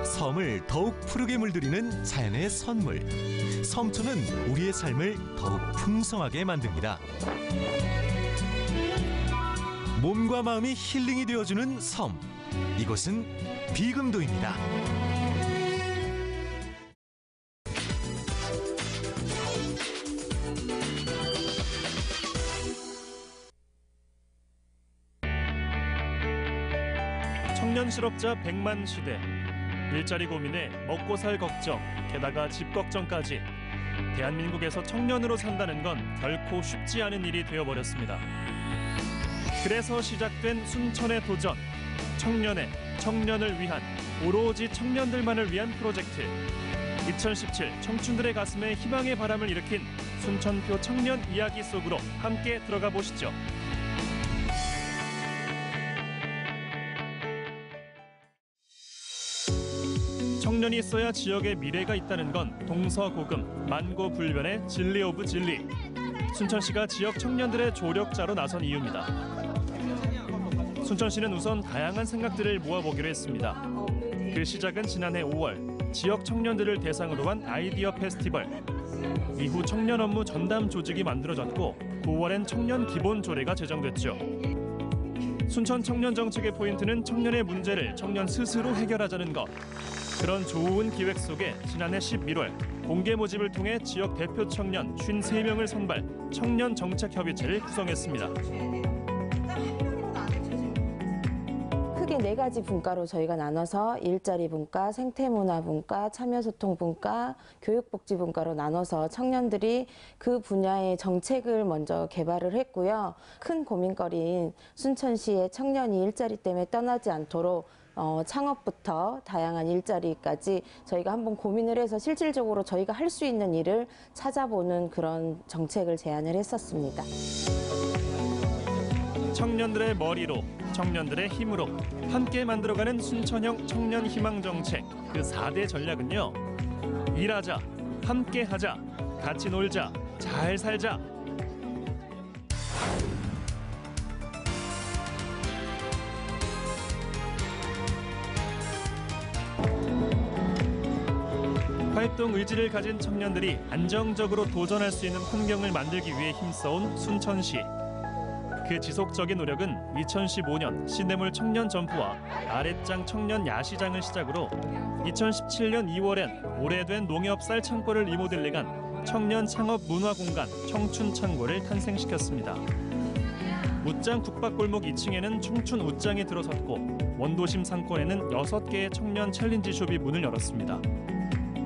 섬을 더욱 푸르게 물들이는 자연의 선물. 섬초는 우리의 삶을 더욱 풍성하게 만듭니다. 몸과 마음이 힐링이 되어주는 섬. 이곳은 비금도입니다. 청년 실업자 100만 시대. 일자리 고민에 먹고 살 걱정, 게다가 집 걱정까지. 대한민국에서 청년으로 산다는 건 결코 쉽지 않은 일이 되어버렸습니다. 그래서 시작된 순천의 도전. 청년을 위한, 오로지 청년들만을 위한 프로젝트. 2017 청춘들의 가슴에 희망의 바람을 일으킨 순천표 청년 이야기 속으로 함께 들어가 보시죠. 청년이 있어야 지역의 미래가 있다는 건 동서고금, 만고불변의 진리 오브 진리. 순천시가 지역 청년들의 조력자로 나선 이유입니다. 순천시는 우선 다양한 생각들을 모아보기로 했습니다. 그 시작은 지난해 5월 지역 청년들을 대상으로 한 아이디어 페스티벌. 이후 청년 업무 전담 조직이 만들어졌고 9월엔 청년 기본 조례가 제정됐죠. 순천 청년 정책의 포인트는 청년의 문제를 청년 스스로 해결하자는 것. 그런 좋은 기획 속에 지난해 11월 공개 모집을 통해 지역 대표 청년 53명을 선발, 청년 정책 협의체를 구성했습니다. 크게 4가지 분과로 저희가 나눠서 일자리 분과, 생태문화 분과, 참여소통 분과, 교육복지 분과로 나눠서 청년들이 그 분야의 정책을 먼저 개발을 했고요. 큰 고민거리인 순천시의 청년이 일자리 때문에 떠나지 않도록 창업부터 다양한 일자리까지 저희가 한번 고민을 해서 실질적으로 저희가 할 수 있는 일을 찾아보는 그런 정책을 제안을 했었습니다. 청년들의 머리로, 청년들의 힘으로 함께 만들어가는 순천형 청년 희망 정책. 그 4대 전략은요. 일하자, 함께하자, 같이 놀자, 잘 살자. 활동 의지를 가진 청년들이 안정적으로 도전할 수 있는 환경을 만들기 위해 힘써온 순천시. 그 지속적인 노력은 2015년 시내물 청년 점포와 아랫장 청년 야시장을 시작으로 2017년 2월엔 오래된 농협 쌀 창고를 리모델링한 청년 창업 문화 공간 청춘 창고를 탄생시켰습니다. 웃장 국밥골목 2층에는 청춘 웃장이 들어섰고 원도심 상권에는 6개의 청년 챌린지숍이 문을 열었습니다.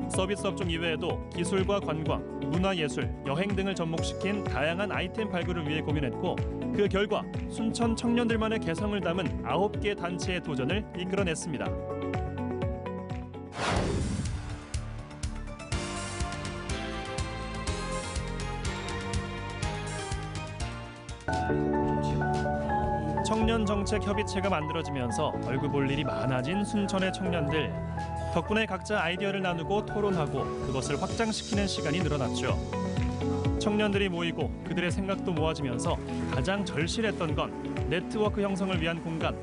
서비스 업종 이외에도 기술과 관광, 문화예술, 여행 등을 접목시킨 다양한 아이템 발굴을 위해 고민했고 그 결과 순천 청년들만의 개성을 담은 9개 단체의 도전을 이끌어냈습니다. 청년 정책 협의체가 만들어지면서 얼굴 볼 일이 많아진 순천의 청년들. 덕분에 각자 아이디어를 나누고 토론하고 그것을 확장시키는 시간이 늘어났죠. 청년들이 모이고 그들의 생각도 모아지면서 가장 절실했던 건 네트워크 형성을 위한 공간.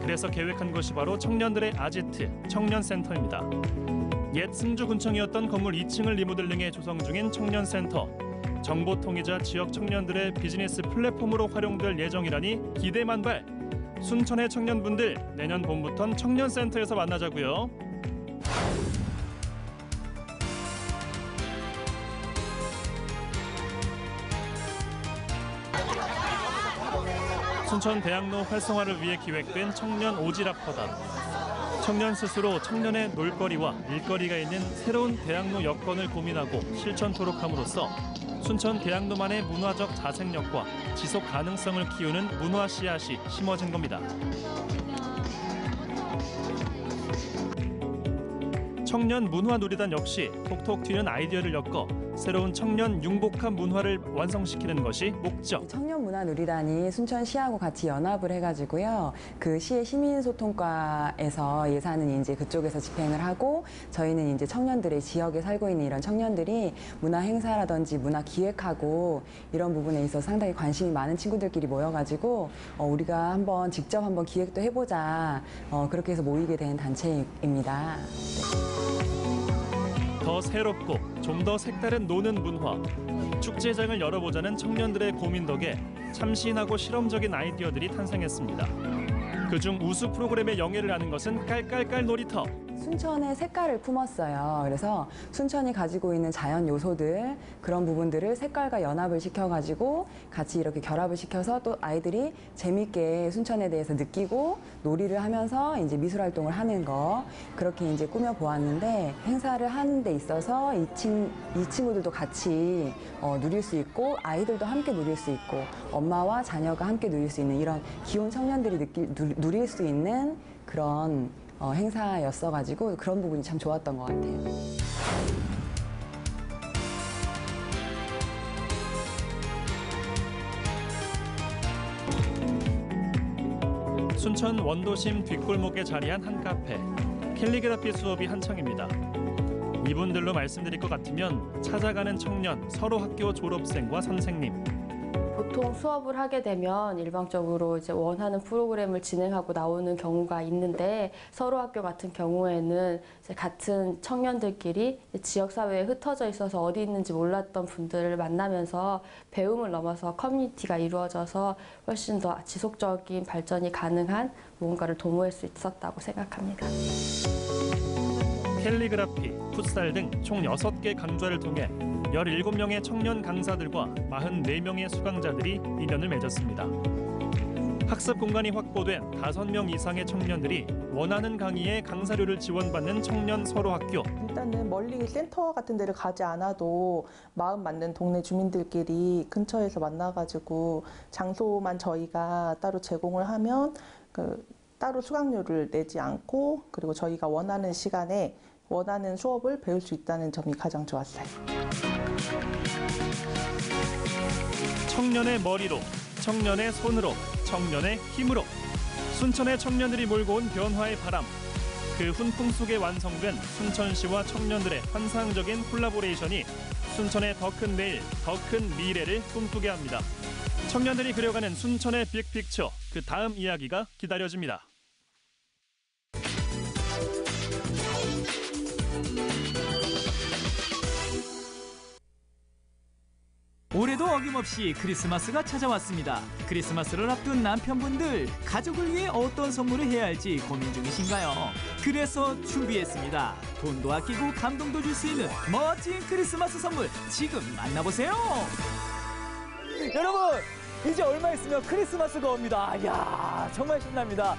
그래서 계획한 것이 바로 청년들의 아지트, 청년센터입니다. 옛 승주군청이었던 건물 2층을 리모델링해 조성 중인 청년센터. 정보통이자 지역 청년들의 비즈니스 플랫폼으로 활용될 예정이라니 기대만발. 순천의 청년분들, 내년 봄부턴 청년센터에서 만나자고요. 순천 대학로 활성화를 위해 기획된 청년 오지랖-허담. 청년 스스로 청년의 놀거리와 일거리가 있는 새로운 대학로 여건을 고민하고 실천토록 함으로써 순천 대학로만의 문화적 자생력과 지속 가능성을 키우는 문화 씨앗이 심어진 겁니다. 청년 문화놀이단 역시 톡톡 튀는 아이디어를 엮어 새로운 청년 융복합 문화를 완성시키는 것이 목적. 청년문화놀이단이 순천시하고 같이 연합을 해가지고요. 그 시의 시민소통과에서 예산은 이제 그쪽에서 집행을 하고 저희는 이제 청년들의 지역에 살고 있는 이런 청년들이 문화 행사라든지 문화 기획하고 이런 부분에 있어서 상당히 관심이 많은 친구들끼리 모여가지고 우리가 한번 직접 한번 기획도 해보자 그렇게 해서 모이게 된 단체입니다. 더 새롭고 좀 더 색다른 노는 문화, 축제장을 열어보자는 청년들의 고민 덕에 참신하고 실험적인 아이디어들이 탄생했습니다. 그중 우수 프로그램의 영예를 아는 것은 깔깔깔 놀이터. 순천의 색깔을 품었어요. 그래서 순천이 가지고 있는 자연 요소들 그런 부분들을 색깔과 연합을 시켜가지고 같이 이렇게 결합을 시켜서 또 아이들이 재밌게 순천에 대해서 느끼고 놀이를 하면서 이제 미술 활동을 하는 거 그렇게 이제 꾸며 보았는데 행사를 하는 데 있어서 이 친구들도 같이 누릴 수 있고 아이들도 함께 누릴 수 있고 엄마와 자녀가 함께 누릴 수 있는 이런 귀여운 청년들이 누릴 수 있는 그런 행사였어가지고 그런 부분이 참 좋았던 것 같아요. 순천 원도심 뒷골목에 자리한 한 카페. 캘리그라피 수업이 한창입니다. 이분들로 말씀드릴 것 같으면 찾아가는 청년, 서로 학교 졸업생과 선생님. 보통 수업을 하게 되면 일방적으로 이제 원하는 프로그램을 진행하고 나오는 경우가 있는데 서로 학교 같은 경우에는 이제 같은 청년들끼리 지역 사회에 흩어져 있어서 어디 있는지 몰랐던 분들을 만나면서 배움을 넘어서 커뮤니티가 이루어져서 훨씬 더 지속적인 발전이 가능한 무언가를 도모할 수 있었다고 생각합니다. 캘리그라피, 풋살 등 총 6개 강좌를 통해 17명의 청년 강사들과 44명의 수강자들이 인연을 맺었습니다. 학습 공간이 확보된 5명 이상의 청년들이 원하는 강의에 강사료를 지원받는 청년 서로 학교. 일단은 멀리 센터 같은 데를 가지 않아도 마음 맞는 동네 주민들끼리 근처에서 만나가지고 장소만 저희가 따로 제공을 하면 따로 수강료를 내지 않고 그리고 저희가 원하는 시간에 원하는 수업을 배울 수 있다는 점이 가장 좋았어요. 청년의 머리로, 청년의 손으로, 청년의 힘으로 순천의 청년들이 몰고 온 변화의 바람. 그 훈풍 속에 완성된 순천시와 청년들의 환상적인 콜라보레이션이 순천의 더 큰 내일, 더 큰 미래를 꿈꾸게 합니다. 청년들이 그려가는 순천의 빅픽처, 그 다음 이야기가 기다려집니다. 올해도 어김없이 크리스마스가 찾아왔습니다. 크리스마스를 앞둔 남편분들, 가족을 위해 어떤 선물을 해야 할지 고민 중이신가요? 그래서 준비했습니다. 돈도 아끼고 감동도 줄 수 있는 멋진 크리스마스 선물, 지금 만나보세요. 여러분, 이제 얼마 있으면 크리스마스가 옵니다. 이야, 정말 신납니다.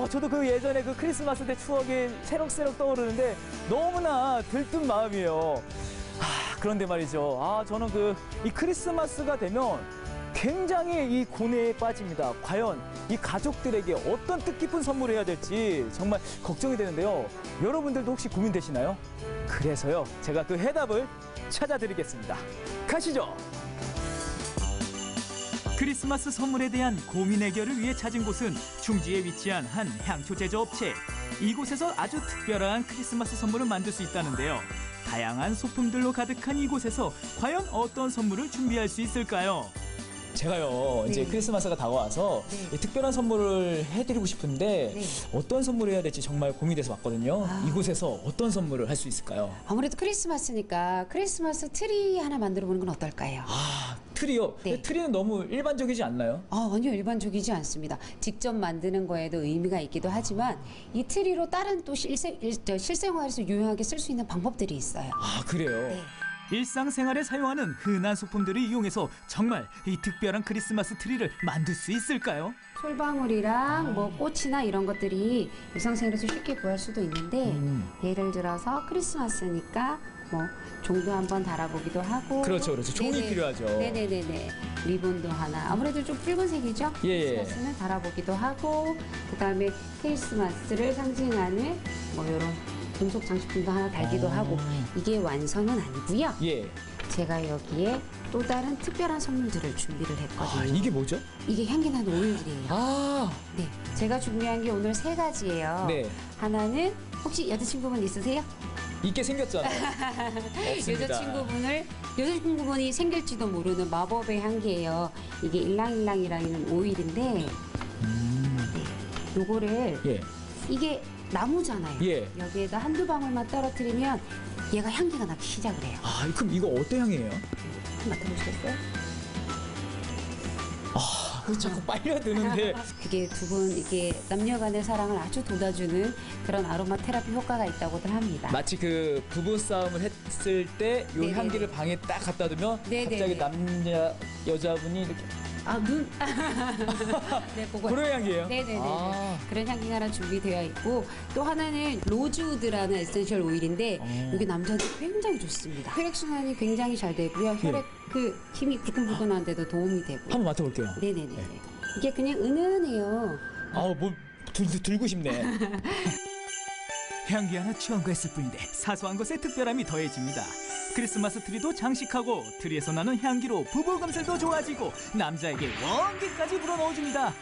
저도 그 예전에 그 크리스마스 때 추억이 새록새록 떠오르는데 너무나 들뜬 마음이에요. 그런데 말이죠. 저는 이 크리스마스가 되면 굉장히 이 고뇌에 빠집니다. 과연 이 가족들에게 어떤 뜻깊은 선물을 해야 될지 정말 걱정이 되는데요. 여러분들도 혹시 고민되시나요? 그래서요, 제가 그 해답을 찾아드리겠습니다. 가시죠. 크리스마스 선물에 대한 고민 해결을 위해 찾은 곳은 충주에 위치한 한 향초 제조업체. 이곳에서 아주 특별한 크리스마스 선물을 만들 수 있다는데요. 다양한 소품들로 가득한 이곳에서 과연 어떤 선물을 준비할 수 있을까요? 제가요, 이제 크리스마스가 다가와서 특별한 선물을 해드리고 싶은데 어떤 선물을 해야 될지 정말 고민돼서 왔거든요. 이곳에서 어떤 선물을 할 수 있을까요? 아무래도 크리스마스니까 크리스마스 트리 하나 만들어 보는 건 어떨까요? 트리요? 네. 트리는 너무 일반적이지 않나요? 아니요, 일반적이지 않습니다. 직접 만드는 거에도 의미가 있기도 하지만 이 트리로 다른 또 실생활에서 유용하게 쓸 수 있는 방법들이 있어요. 그래요? 네. 일상생활에 사용하는 흔한 소품들을 이용해서 정말 이 특별한 크리스마스 트리를 만들 수 있을까요? 솔방울이랑 뭐 꽃이나 이런 것들이 일상생활에서 쉽게 구할 수도 있는데 예를 들어서 크리스마스니까 뭐 종도 한번 달아보기도 하고. 그렇죠. 종이 네네. 필요하죠. 네네네네. 리본도 하나. 아무래도 좀 붉은색이죠. 예. 크리스마스는 달아보기도 하고, 그다음에 크리스마스를 상징하는 뭐 이런 금속 장식품도 하나 달기도 하고. 이게 완성은 아니고요. 예. 제가 여기에 또 다른 특별한 선물들을 준비를 했거든요. 이게 뭐죠? 이게 향기 나는 오일들이에요. 네. 제가 준비한 게 오늘 3가지예요. 네. 하나는 혹시 여자친구분 있으세요? 있게 생겼잖아요. 없습니다. 여자친구분이 생길지도 모르는 마법의 향기예요. 이게 일랑일랑이라는 오일인데, 요거를 이게 나무잖아요. 여기에다 한두 방울만 떨어뜨리면 얘가 향기가 나기 시작을 해요. 그럼 이거 어떤 향이에요? 한번 맡아보시겠어요? 자꾸 빨려드는데. 그게 두 분 이게 남녀간의 사랑을 아주 돋아주는 그런 아로마 테라피 효과가 있다고들 합니다. 마치 그 부부 싸움을 했을 때 이 향기를 방에 딱 갖다 두면 갑자기 여자분이 이렇게 눈. 네, 그런 향기예요? 네네네. 그런 향기가 하나 준비되어 있고, 또 하나는 로즈우드라는 에센셜 오일인데 이게 남자한테 굉장히 좋습니다. 혈액순환이 굉장히 잘 되고요. 혈액 그 힘이 불끈불끈한데도 도움이 되고. 한번 맡아볼게요. 네네네. 이게 그냥 은은해요. 뭐 들고 싶네. 향기 하나 첨가했을 뿐인데 사소한 것에 특별함이 더해집니다. 크리스마스 트리도 장식하고 트리에서 나는 향기로 부부 금슬도 좋아지고 남자에게 원기까지 불어넣어줍니다.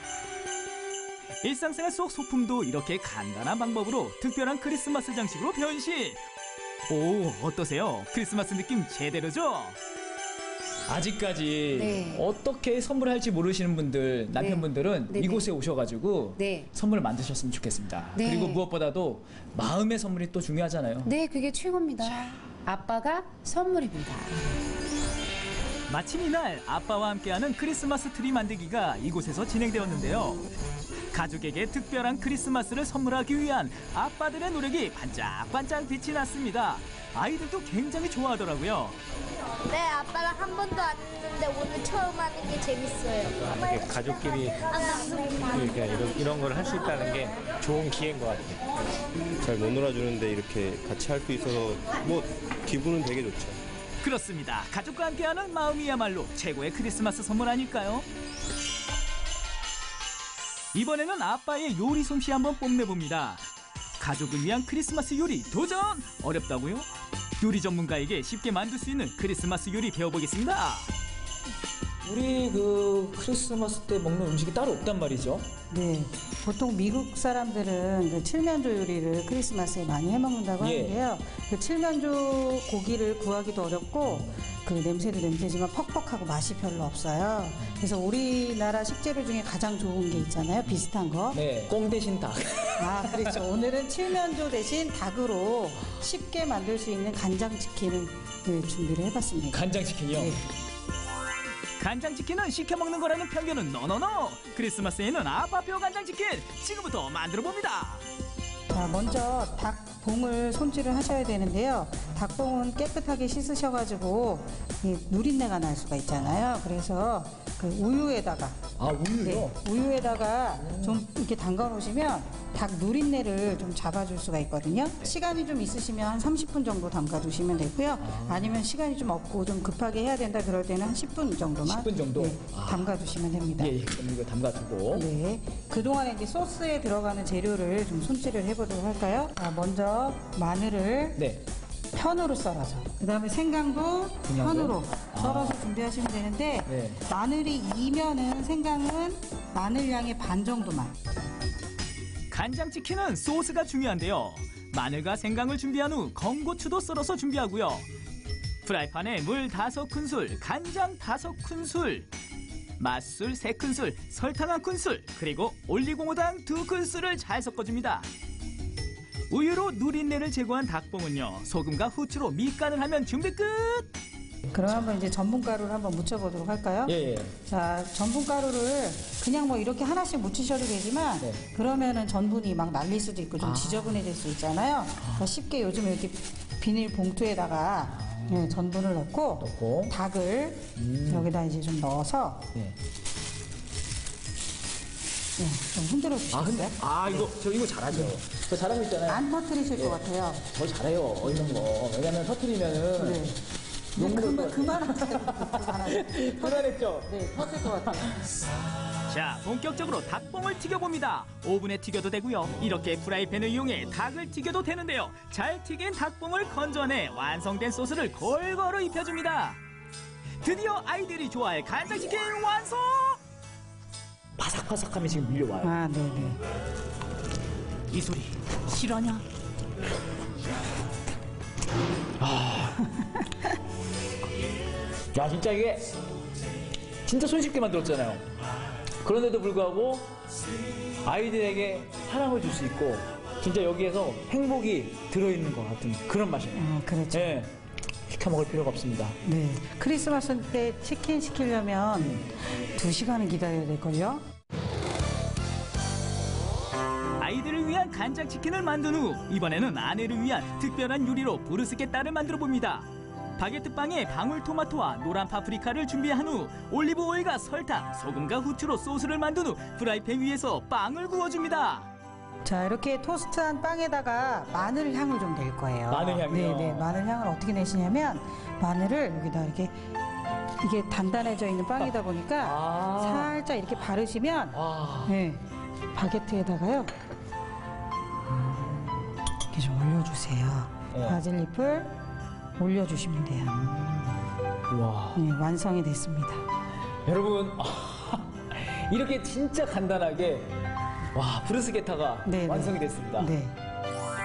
일상생활 속 소품도 이렇게 간단한 방법으로 특별한 크리스마스 장식으로 변신. 오, 어떠세요? 크리스마스 느낌 제대로죠? 아직까지 네. 어떻게 선물할지 모르시는 분들, 남편분들은 네. 이곳에 오셔가지고 네. 선물을 만드셨으면 좋겠습니다. 네. 그리고 무엇보다도 마음의 선물이 또 중요하잖아요. 네, 그게 최고입니다. 아빠가 선물입니다. 마침 이날 아빠와 함께하는 크리스마스 트리 만들기가 이곳에서 진행되었는데요. 가족에게 특별한 크리스마스를 선물하기 위한 아빠들의 노력이 반짝반짝 빛이 났습니다. 아이들도 굉장히 좋아하더라고요. 네, 아빠랑 한 번도 안 했는데 오늘 처음 하는 게 재밌어요. 가족끼리 이런 걸 할 수 있다는 게 좋은 기회인 것 같아요. 잘 못 놀아주는데 이렇게 같이 할 수 있어서 뭐 기분은 되게 좋죠. 그렇습니다. 가족과 함께하는 마음이야말로 최고의 크리스마스 선물 아닐까요? 이번에는 아빠의 요리 솜씨 한번 뽐내봅니다. 가족을 위한 크리스마스 요리 도전! 어렵다고요? 요리 전문가에게 쉽게 만들 수 있는 크리스마스 요리 배워보겠습니다. 우리 그 크리스마스 때 먹는 음식이 따로 없단 말이죠. 네, 보통 미국 사람들은 그 칠면조 요리를 크리스마스에 많이 해먹는다고 하는데요. 그 칠면조 고기를 구하기도 어렵고 그 냄새도 냄새지만 퍽퍽하고 맛이 별로 없어요. 그래서 우리나라 식재료 중에 가장 좋은 게 있잖아요. 비슷한 거. 네, 꽁 대신 닭. 아, 그렇죠. 오늘은 칠면조 대신 닭으로 쉽게 만들 수 있는 간장치킨을 준비를 해봤습니다. 간장치킨이요? 네. 간장치킨은 시켜 먹는 거라는 편견은 노노노! 크리스마스에는 아빠표 간장치킨 지금부터 만들어봅니다. 자, 먼저 닭봉을 손질을 하셔야 되는데요. 닭봉은 깨끗하게 씻으셔가지고 이 누린내가 날 수가 있잖아요. 그래서 그 우유에다가 우유요? 우유에다가 좀 이렇게 담가 놓으시면 닭 누린내를 좀 잡아줄 수가 있거든요. 시간이 좀 있으시면 한 30분 정도 담가 두시면 되고요. 아니면 시간이 좀 없고 좀 급하게 해야 된다 그럴 때는 한 10분 정도만 10분 정도? 담가 두시면 됩니다. 예, 그럼 이거 담가두고. 네. 그동안에 이제 소스에 들어가는 재료를 좀 손질을 해보도록 할까요? 먼저 마늘을 편으로 썰어서, 그 다음에 생강도 편으로 썰어서 준비하시면 되는데 마늘이 익으면은 생강은 마늘 양의 반 정도만. 간장치킨은 소스가 중요한데요. 마늘과 생강을 준비한 후 건고추도 썰어서 준비하고요. 프라이팬에 물 5큰술, 간장 5큰술, 맛술 3큰술, 설탕 1큰술, 그리고 올리고당 2큰술을 잘 섞어줍니다. 우유로 누린내를 제거한 닭봉은요, 소금과 후추로 밑간을 하면 준비 끝! 그럼 한번 이제 전분가루를 한번 묻혀보도록 할까요? 예. 자, 전분가루를 그냥 뭐 이렇게 하나씩 묻히셔도 되지만 그러면은 전분이 막 날릴 수도 있고 좀 지저분해질 수 있잖아요. 그러니까 쉽게 요즘 이렇게 비닐 봉투에다가 전분을 넣고 닭을 여기다 이제 좀 넣어서 좀 흔들어 주시겠어요? 이거 잘하죠. 저 잘하고 있잖아요. 안 터뜨리실 것 같아요. 저 잘해요, 이런 거. 왜냐면 터뜨리면은 그만하세요. 그만했죠? 네, 터질 것 같아요. 자, 본격적으로 닭봉을 튀겨봅니다. 오븐에 튀겨도 되고요. 이렇게 프라이팬을 이용해 닭을 튀겨도 되는데요. 잘 튀긴 닭봉을 건져내 완성된 소스를 골고루 입혀줍니다. 드디어 아이들이 좋아할 간장치킨 완성! 바삭바삭함이 지금 밀려와요. 아, 네네. 이 소리 실화냐? 야, 진짜 이게 진짜 손쉽게 만들었잖아요. 그런데도 불구하고 아이들에게 사랑을 줄 수 있고 진짜 여기에서 행복이 들어있는 것 같은 그런 맛이에요. 그렇죠. 네, 시켜 먹을 필요가 없습니다. 네. 크리스마스 때 치킨 시키려면 2시간은 기다려야 될걸요? 아이들을 위한 간장치킨을 만든 후 이번에는 아내를 위한 특별한 요리로 브루스케따를 만들어 봅니다. 바게트 빵에 방울토마토와 노란 파프리카를 준비한 후 올리브 오일과 설탕, 소금과 후추로 소스를 만든 후 프라이팬 위에서 빵을 구워줍니다. 자, 이렇게 토스트한 빵에다가 마늘 향을 좀 낼 거예요. 마늘 향이요? 네네. 마늘 향을 어떻게 내시냐면 마늘을 여기다 이렇게 이게 단단해져 있는 빵이다 보니까 살짝 이렇게 바르시면 네, 바게트에다가요 이렇게 좀 올려주세요. 바질잎을 올려주시면 돼요. 와. 네, 완성이 됐습니다. 여러분, 이렇게 진짜 간단하게 와, 브루스게타가 네, 완성이 됐습니다. 네.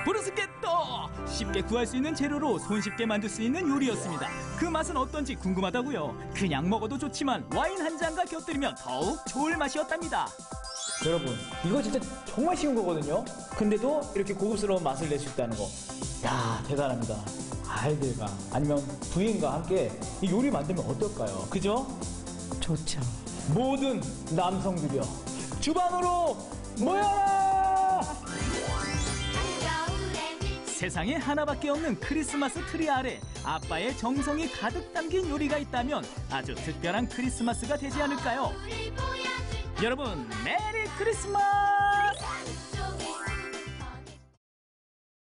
브루스게타! 쉽게 구할 수 있는 재료로 손쉽게 만들 수 있는 요리였습니다. 그 맛은 어떤지 궁금하다고요. 그냥 먹어도 좋지만 와인 한 잔과 곁들이면 더욱 좋을 맛이었답니다. 여러분, 이거 진짜 정말 쉬운 거거든요. 근데도 이렇게 고급스러운 맛을 낼 수 있다는 거. 야, 대단합니다. 아이들과 아니면 부인과 함께 이 요리 만들면 어떨까요? 그죠? 좋죠. 모든 남성들이요. 주방으로 모여라! 세상에 하나밖에 없는 크리스마스 트리 아래 아빠의 정성이 가득 담긴 요리가 있다면 아주 특별한 크리스마스가 되지 않을까요? 여러분, 메리 크리스마스!